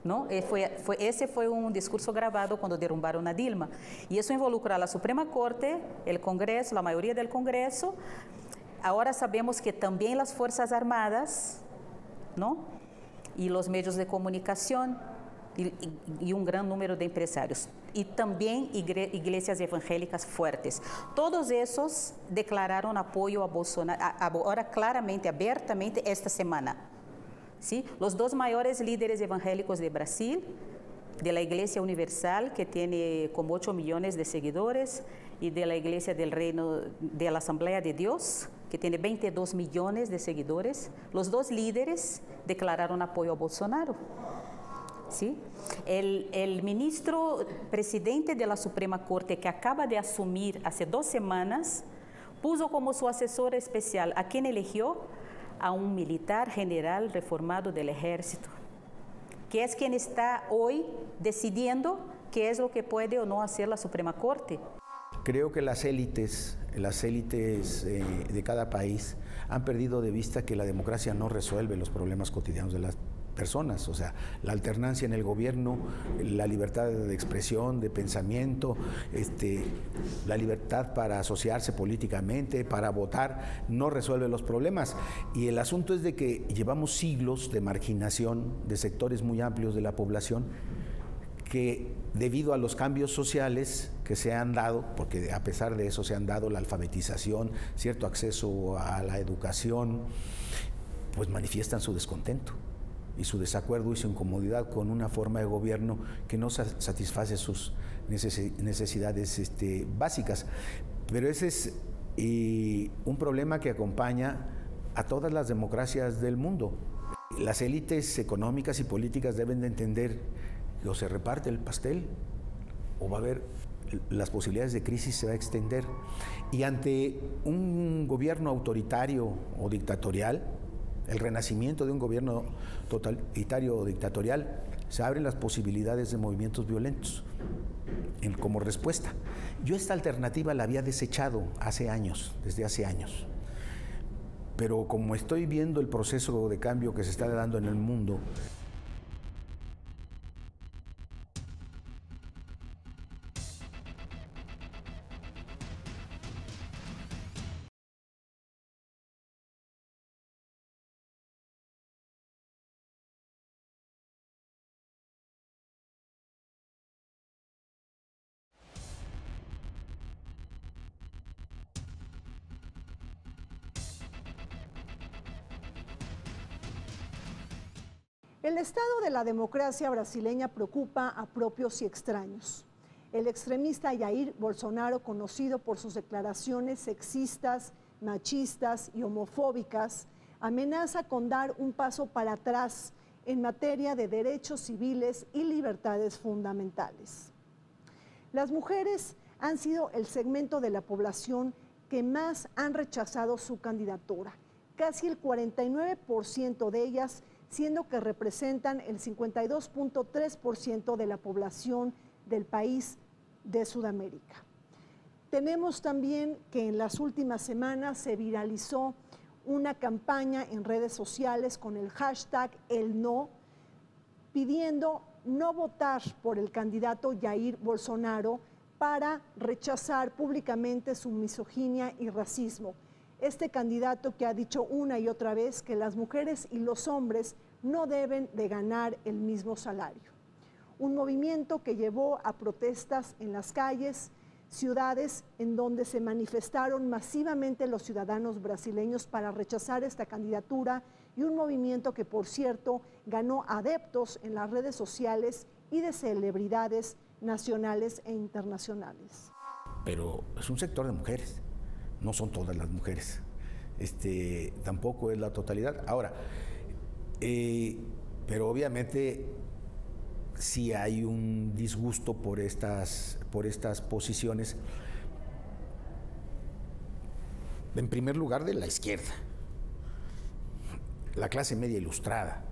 ¿No? Ese fue un discurso grabado cuando derrumbaron a Dilma. Y eso involucra a la Suprema Corte, el Congreso, la mayoría del Congreso. Ahora sabemos que también las Fuerzas Armadas, ¿no? Y los medios de comunicación y un gran número de empresarios. Y también iglesias evangélicas fuertes. Todos esos declararon apoyo a Bolsonaro, ahora claramente, abiertamente, esta semana. ¿Sí? Los dos mayores líderes evangélicos de Brasil, de la Iglesia Universal, que tiene como 8 millones de seguidores, y de la Iglesia del Reino de la Asamblea de Dios, que tiene 22 millones de seguidores, los dos líderes declararon apoyo a Bolsonaro. ¿Sí? El ministro presidente de la Suprema Corte, que acaba de asumir hace 2 semanas, puso como su asesor especial a quien eligió a un militar general reformado del ejército, que es quien está hoy decidiendo qué es lo que puede o no hacer la Suprema Corte. Creo que las élites de cada país han perdido de vista que la democracia no resuelve los problemas cotidianos de las personas, o sea, la alternancia en el gobierno, la libertad de expresión, de pensamiento, la libertad para asociarse políticamente, para votar, no resuelve los problemas. Y el asunto es de que llevamos siglos de marginación de sectores muy amplios de la población que debido a los cambios sociales que se han dado, porque a pesar de eso se han dado la alfabetización, cierto acceso a la educación, pues manifiestan su descontento y su desacuerdo y su incomodidad con una forma de gobierno que no satisface sus necesidades básicas. Pero ese es un problema que acompaña a todas las democracias del mundo. Las élites económicas y políticas deben de entender que o se reparte el pastel o va a haber, las posibilidades de crisis se va a extender. Y ante un gobierno autoritario o dictatorial, el renacimiento de un gobierno totalitario o dictatorial, se abren las posibilidades de movimientos violentos como respuesta. Yo esta alternativa la había desechado desde hace años. Pero como estoy viendo el proceso de cambio que se está dando en el mundo, El estado de la democracia brasileña preocupa a propios y extraños. El extremista Jair Bolsonaro, conocido por sus declaraciones sexistas, machistas y homofóbicas, amenaza con dar un paso para atrás en materia de derechos civiles y libertades fundamentales. Las mujeres han sido el segmento de la población que más han rechazado su candidatura, casi el 49% de ellas, siendo que representan el 52.3% de la población del país de Sudamérica. Tenemos también que en las últimas semanas se viralizó una campaña en redes sociales con el hashtag #ElNo, pidiendo no votar por el candidato Jair Bolsonaro para rechazar públicamente su misoginia y racismo. Este candidato que ha dicho una y otra vez que las mujeres y los hombres no deben de ganar el mismo salario. Un movimiento que llevó a protestas en las calles, ciudades en donde se manifestaron masivamente los ciudadanos brasileños para rechazar esta candidatura, y un movimiento que, por cierto, ganó adeptos en las redes sociales y de celebridades nacionales e internacionales. Pero es un sector de mujeres. No son todas las mujeres, tampoco es la totalidad. Ahora, pero obviamente sí hay un disgusto por estas posiciones, en primer lugar de la izquierda, la clase media ilustrada.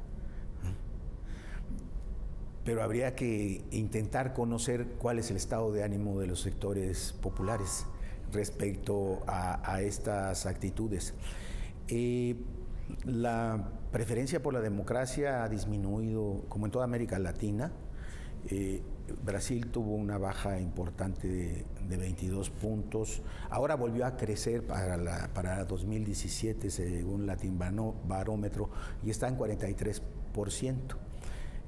Pero habría que intentar conocer cuál es el estado de ánimo de los sectores populares respecto a estas actitudes. La preferencia por la democracia ha disminuido, como en toda América Latina. Brasil tuvo una baja importante de 22 puntos. Ahora volvió a crecer para 2017, según Latinobarómetro, y está en 43%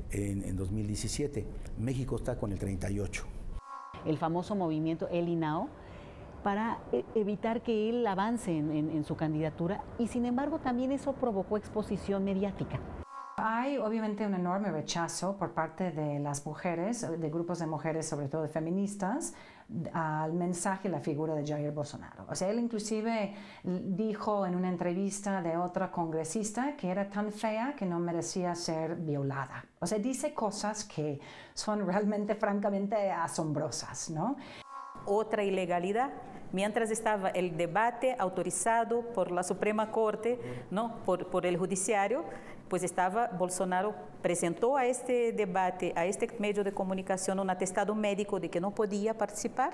en 2017. México está con el 38%. El famoso movimiento ElNo, para evitar que él avance en su candidatura, y sin embargo también eso provocó exposición mediática. Hay obviamente un enorme rechazo por parte de las mujeres, de grupos de mujeres, sobre todo feministas, al mensaje y la figura de Jair Bolsonaro. O sea, él inclusive dijo en una entrevista de otra congresista que era tan fea que no merecía ser violada. O sea, dice cosas que son realmente, francamente, asombrosas, ¿no? Otra ilegalidad. Mientras estaba el debate autorizado por la Suprema Corte, ¿no? por el Judiciario, pues Bolsonaro presentó a este debate, a este medio de comunicación, un atestado médico de que no podía participar,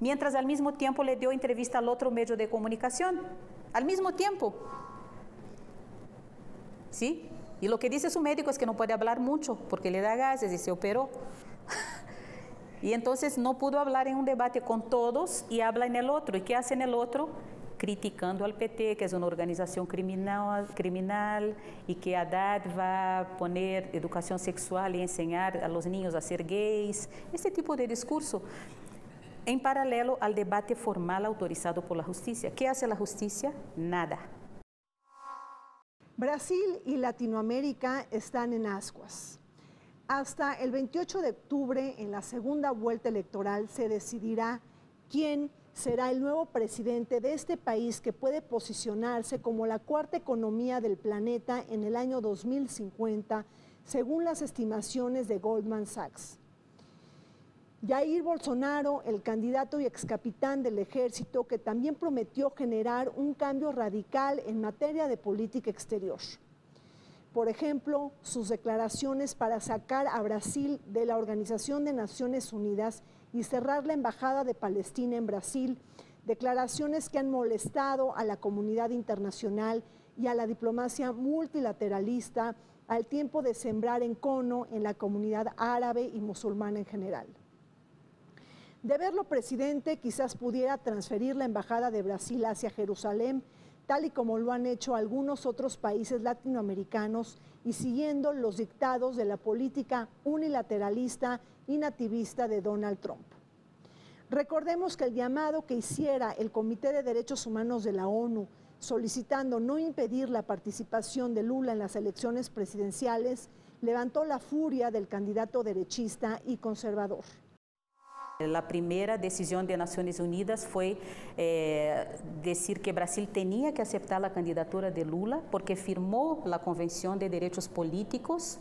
mientras al mismo tiempo le dio entrevista al otro medio de comunicación, al mismo tiempo. ¿Sí? Y lo que dice su médico es que no puede hablar mucho porque le da gases y se operó. Y entonces no pudo hablar en un debate con todos y habla en el otro. ¿Y qué hace en el otro? Criticando al PT, que es una organización criminal y que Haddad va a poner educación sexual y enseñar a los niños a ser gays. Este tipo de discurso, en paralelo al debate formal autorizado por la justicia. ¿Qué hace la justicia? Nada. Brasil y Latinoamérica están en ascuas. Hasta el 28 de octubre, en la segunda vuelta electoral, se decidirá quién será el nuevo presidente de este país que puede posicionarse como la cuarta economía del planeta en el año 2050, según las estimaciones de Goldman Sachs. Jair Bolsonaro, el candidato y excapitán del ejército, que también prometió generar un cambio radical en materia de política exterior. Por ejemplo, sus declaraciones para sacar a Brasil de la Organización de Naciones Unidas y cerrar la Embajada de Palestina en Brasil, declaraciones que han molestado a la comunidad internacional y a la diplomacia multilateralista, al tiempo de sembrar encono en la comunidad árabe y musulmana en general. De verlo presidente, quizás pudiera transferir la Embajada de Brasil hacia Jerusalén, tal y como lo han hecho algunos otros países latinoamericanos y siguiendo los dictados de la política unilateralista y nativista de Donald Trump. Recordemos que el llamado que hiciera el Comité de Derechos Humanos de la ONU, solicitando no impedir la participación de Lula en las elecciones presidenciales, levantó la furia del candidato derechista y conservador. La primera decisión de Naciones Unidas fue decir que Brasil tenía que aceptar la candidatura de Lula porque firmó la Convención de Derechos Políticos,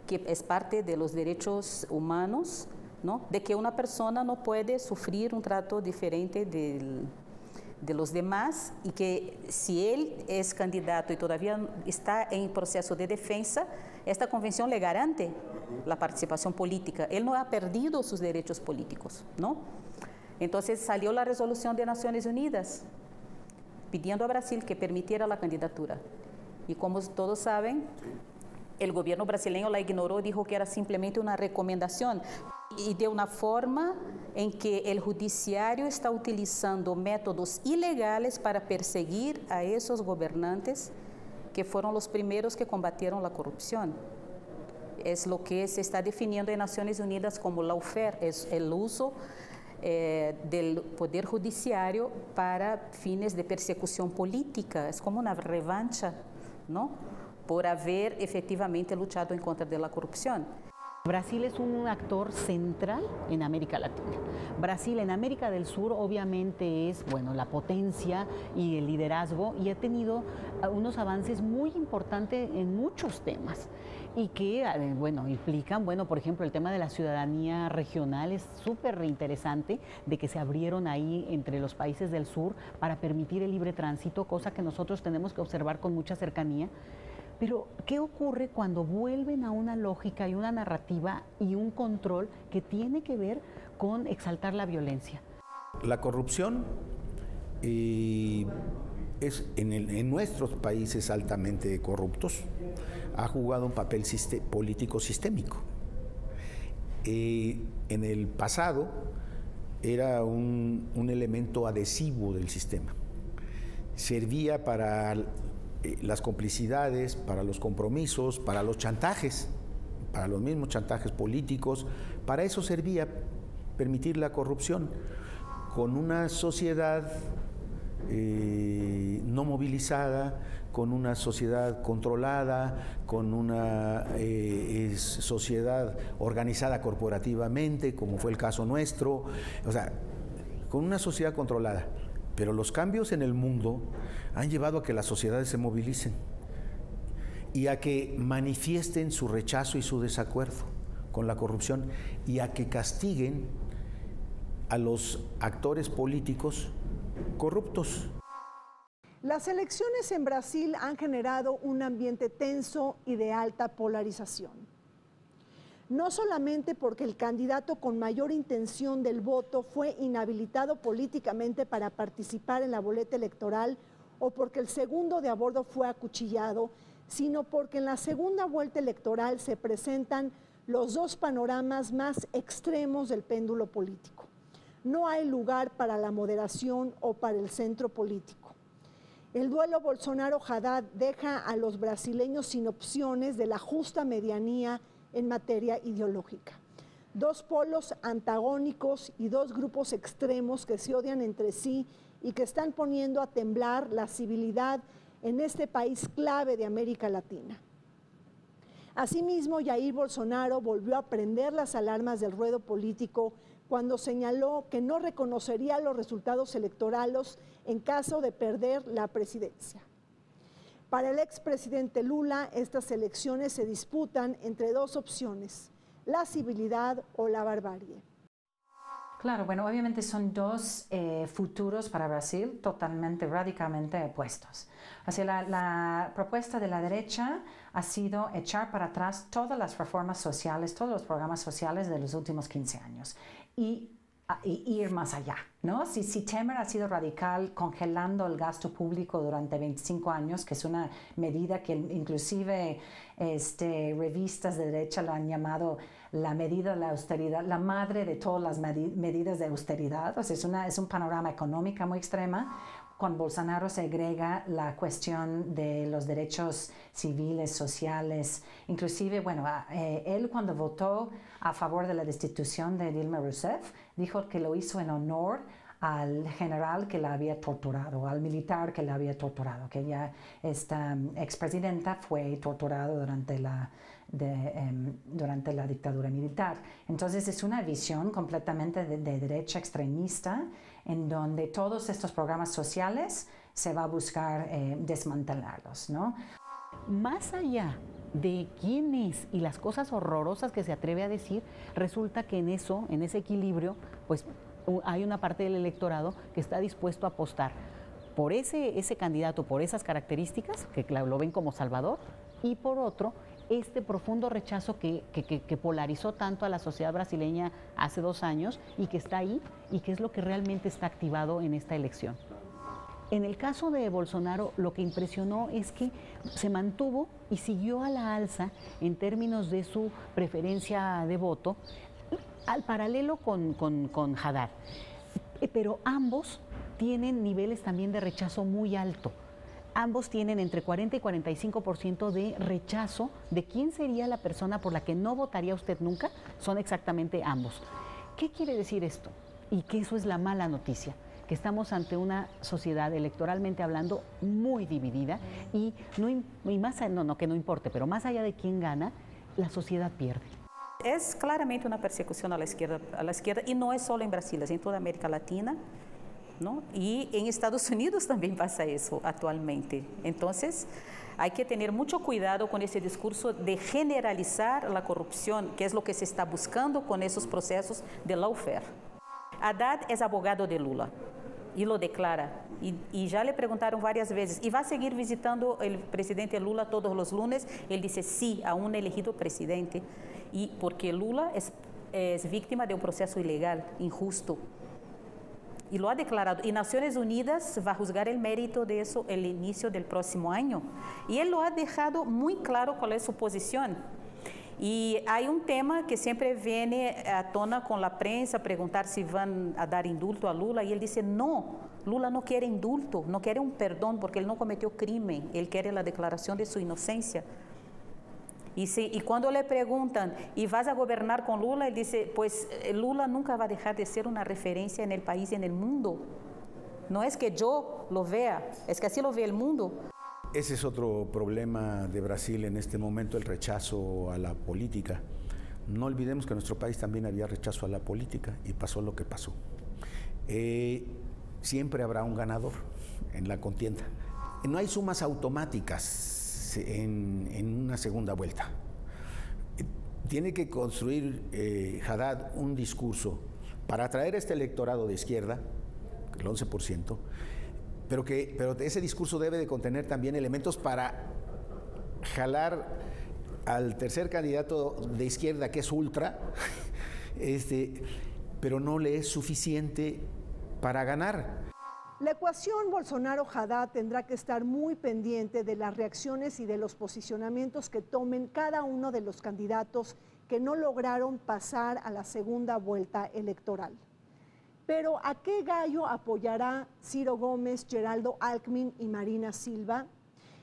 que es parte de los derechos humanos, ¿no? De que una persona no puede sufrir un trato diferente de los demás y que si él es candidato y todavía está en proceso de defensa, esta convención le garante la participación política. Él no ha perdido sus derechos políticos, ¿no? Entonces salió la resolución de Naciones Unidas pidiendo a Brasil que permitiera la candidatura. Y como todos saben, el gobierno brasileño la ignoró, dijo que era simplemente una recomendación y de una forma en que el judiciario está utilizando métodos ilegales para perseguir a esos gobernantes que fueron los primeros que combatieron la corrupción. Es lo que se está definiendo en Naciones Unidas como lawfare, es el uso del poder judiciario para fines de persecución política. Es como una revancha, ¿no? Por haber efectivamente luchado en contra de la corrupción. Brasil es un actor central en América Latina. Brasil en América del Sur obviamente es, bueno, la potencia y el liderazgo y ha tenido unos avances muy importantes en muchos temas y que, bueno, implican, bueno, por ejemplo, el tema de la ciudadanía regional es súper interesante de que se abrieron ahí entre los países del sur para permitir el libre tránsito, cosa que nosotros tenemos que observar con mucha cercanía. Pero, ¿qué ocurre cuando vuelven a una lógica y una narrativa y un control que tiene que ver con exaltar la violencia? La corrupción es en nuestros países altamente corruptos ha jugado un papel político sistémico. En el pasado era un elemento adhesivo del sistema. Servía para las complicidades, para los compromisos, para los chantajes, para los mismos chantajes políticos. Para eso servía permitir la corrupción. Con una sociedad no movilizada, con una sociedad controlada, con una sociedad organizada corporativamente, como fue el caso nuestro, o sea, con una sociedad controlada. Pero los cambios en el mundo han llevado a que las sociedades se movilicen y a que manifiesten su rechazo y su desacuerdo con la corrupción y a que castiguen a los actores políticos corruptos. Las elecciones en Brasil han generado un ambiente tenso y de alta polarización. No solamente porque el candidato con mayor intención del voto fue inhabilitado políticamente para participar en la boleta electoral o porque el segundo de a bordo fue acuchillado, sino porque en la segunda vuelta electoral se presentan los dos panoramas más extremos del péndulo político. No hay lugar para la moderación o para el centro político. El duelo Bolsonaro-Haddad deja a los brasileños sin opciones de la justa medianía en materia ideológica. Dos polos antagónicos y dos grupos extremos que se odian entre sí y que están poniendo a temblar la civilidad en este país clave de América Latina. Asimismo, Jair Bolsonaro volvió a prender las alarmas del ruedo político cuando señaló que no reconocería los resultados electorales en caso de perder la presidencia. Para el expresidente Lula, estas elecciones se disputan entre dos opciones: la civilidad o la barbarie. Claro, bueno, obviamente son dos futuros para Brasil totalmente, radicalmente opuestos. Así, la propuesta de la derecha ha sido echar para atrás todas las reformas sociales, todos los programas sociales de los últimos 15 años y ir más allá, ¿no? Si Temer ha sido radical congelando el gasto público durante 25 años, que es una medida que inclusive revistas de derecha lo han llamado la medida de la austeridad, la madre de todas las medidas de austeridad. O sea, es un panorama económico muy extrema. Con Bolsonaro se agrega la cuestión de los derechos civiles, sociales. Inclusive, bueno, él cuando votó a favor de la destitución de Dilma Rousseff, dijo que lo hizo en honor al general que la había torturado, al militar que la había torturado, que ya esta expresidenta fue torturada durante la dictadura militar. Entonces es una visión completamente de derecha extremista, en donde todos estos programas sociales se va a buscar desmantelarlos, ¿no? Más allá de quién es y las cosas horrorosas que se atreve a decir, resulta que en ese equilibrio, pues hay una parte del electorado que está dispuesto a apostar por ese candidato, por esas características, que lo ven como salvador, y por otro, este profundo rechazo que polarizó tanto a la sociedad brasileña hace 2 años y que está ahí y que es lo que realmente está activado en esta elección. En el caso de Bolsonaro, lo que impresionó es que se mantuvo y siguió a la alza en términos de su preferencia de voto, al paralelo con Haddad. Pero ambos tienen niveles también de rechazo muy alto. Ambos tienen entre 40 y 45% de rechazo de quién sería la persona por la que no votaría usted nunca, son exactamente ambos. ¿Qué quiere decir esto? Y que eso es la mala noticia, que estamos ante una sociedad electoralmente hablando muy dividida y que no importe, pero más allá de quién gana, la sociedad pierde. Es claramente una persecución a la izquierda y no es solo en Brasil, es en toda América Latina, ¿no? Y en Estados Unidos también pasa eso actualmente. Entonces, hay que tener mucho cuidado con ese discurso de generalizar la corrupción, que es lo que se está buscando con esos procesos de lawfare. Haddad es abogado de Lula y lo declara. Y ya le preguntaron varias veces, ¿y va a seguir visitando el presidente Lula todos los lunes? Él dice, sí, aún elegido presidente. Y porque Lula es víctima de un proceso ilegal, injusto. Y lo ha declarado. Y Naciones Unidas va a juzgar el mérito de eso el inicio del próximo año. Y él lo ha dejado muy claro cuál es su posición. Y hay un tema que siempre viene a tona con la prensa, preguntar si van a dar indulto a Lula. Y él dice, no, Lula no quiere indulto, no quiere un perdón porque él no cometió crimen. Él quiere la declaración de su inocencia. Y cuando le preguntan, ¿y vas a gobernar con Lula? Él dice, pues Lula nunca va a dejar de ser una referencia en el país y en el mundo. No es que yo lo vea, es que así lo ve el mundo. Ese es otro problema de Brasil en este momento, el rechazo a la política. No olvidemos que en nuestro país también había rechazo a la política y pasó lo que pasó. Siempre habrá un ganador en la contienda. No hay sumas automáticas en una segunda vuelta. Tiene que construir Haddad un discurso para atraer a este electorado de izquierda, el 11%, pero ese discurso debe de contener también elementos para jalar al tercer candidato de izquierda, que es ultra, pero no le es suficiente para ganar. La ecuación Bolsonaro-Haddad tendrá que estar muy pendiente de las reacciones y de los posicionamientos que tomen cada uno de los candidatos que no lograron pasar a la segunda vuelta electoral. Pero ¿a qué gallo apoyará Ciro Gómez, Geraldo Alckmin y Marina Silva?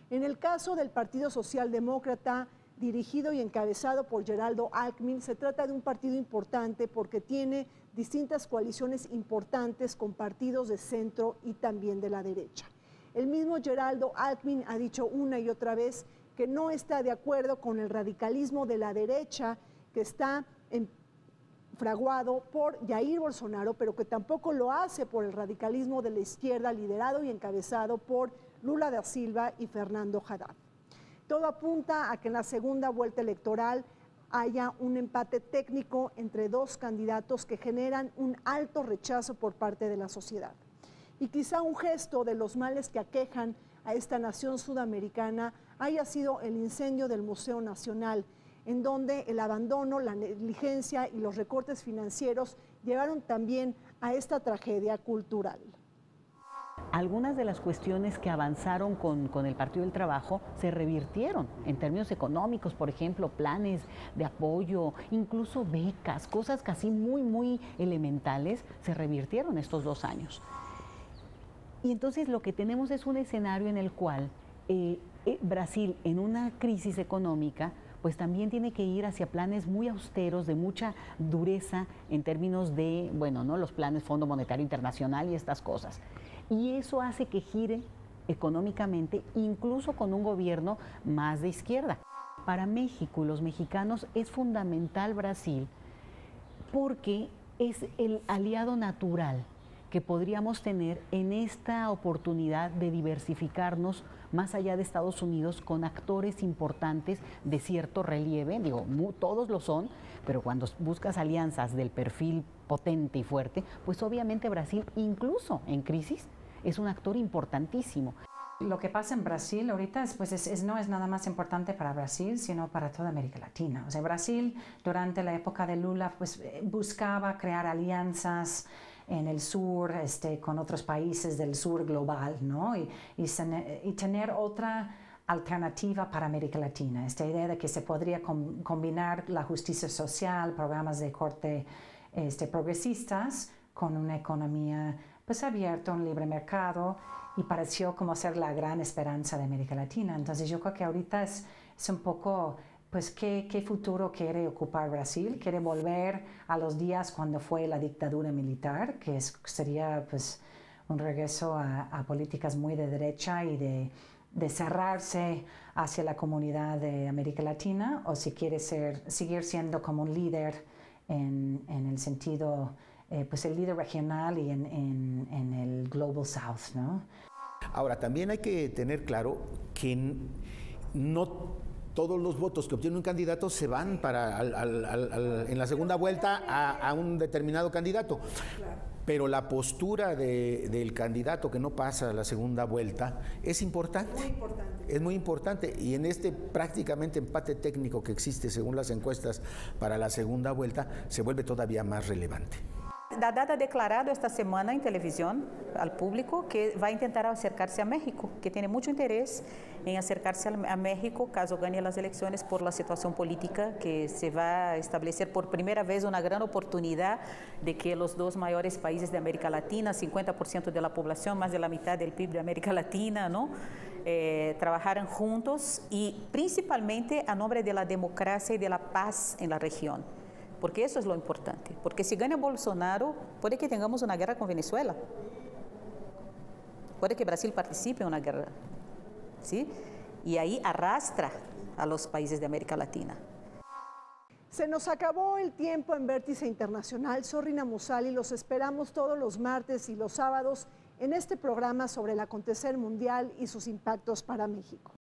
En el caso del Partido Socialdemócrata, dirigido y encabezado por Geraldo Alckmin, se trata de un partido importante porque tiene distintas coaliciones importantes con partidos de centro y también de la derecha. El mismo Geraldo Alckmin ha dicho una y otra vez que no está de acuerdo con el radicalismo de la derecha que está fraguado por Jair Bolsonaro, pero que tampoco lo hace por el radicalismo de la izquierda liderado y encabezado por Lula da Silva y Fernando Haddad. Todo apunta a que en la segunda vuelta electoral haya un empate técnico entre dos candidatos que generan un alto rechazo por parte de la sociedad. Y quizá un gesto de los males que aquejan a esta nación sudamericana haya sido el incendio del Museo Nacional, en donde el abandono, la negligencia y los recortes financieros llevaron también a esta tragedia cultural. Algunas de las cuestiones que avanzaron con el Partido del Trabajo se revirtieron en términos económicos, por ejemplo, planes de apoyo, incluso becas, cosas casi muy elementales se revirtieron estos 2 años. Y entonces lo que tenemos es un escenario en el cual Brasil, en una crisis económica, pues también tiene que ir hacia planes muy austeros, de mucha dureza en términos de, bueno, ¿no?, los planes Fondo Monetario Internacional y estas cosas. Y eso hace que gire económicamente, incluso con un gobierno más de izquierda. Para México y los mexicanos es fundamental Brasil porque es el aliado natural que podríamos tener en esta oportunidad de diversificarnos más allá de Estados Unidos con actores importantes de cierto relieve, digo, todos lo son, pero cuando buscas alianzas del perfil potente y fuerte, pues obviamente Brasil, incluso en crisis, es un actor importantísimo. Lo que pasa en Brasil ahorita no es nada más importante para Brasil, sino para toda América Latina. O sea, Brasil durante la época de Lula pues, buscaba crear alianzas en el sur, con otros países del sur global, ¿no? Y tener otra alternativa para América Latina. Esta idea de que se podría combinar la justicia social, programas de corte progresistas, con una economía pues abierta, un libre mercado, y pareció como ser la gran esperanza de América Latina. Entonces yo creo que ahorita es un poco, pues, ¿qué futuro quiere ocupar Brasil? ¿Quiere volver a los días cuando fue la dictadura militar, que sería pues un regreso a políticas muy de derecha y de cerrarse hacia la comunidad de América Latina? ¿O si quiere seguir siendo como un líder en el sentido, pues el líder regional y en el Global South, ¿no? Ahora, también hay que tener claro que no todos los votos que obtiene un candidato se van para en la segunda vuelta a un determinado candidato. Pero la postura del candidato que no pasa a la segunda vuelta es importante. Muy importante. Es muy importante. Y en este prácticamente empate técnico que existe según las encuestas para la segunda vuelta, se vuelve todavía más relevante. Haddad ha declarado esta semana en televisión al público que va a intentar acercarse a México, que tiene mucho interés en acercarse a México caso gane las elecciones por la situación política que se va a establecer por primera vez una gran oportunidad de que los dos mayores países de América Latina, 50% de la población, más de la mitad del PIB de América Latina, ¿no?, trabajaran juntos y principalmente a nombre de la democracia y de la paz en la región. Porque eso es lo importante. Porque si gana Bolsonaro, puede que tengamos una guerra con Venezuela. Puede que Brasil participe en una guerra, ¿sí? Y ahí arrastra a los países de América Latina. Se nos acabó el tiempo en Vértice Internacional. Soy Rina Musali, los esperamos todos los martes y los sábados en este programa sobre el acontecer mundial y sus impactos para México.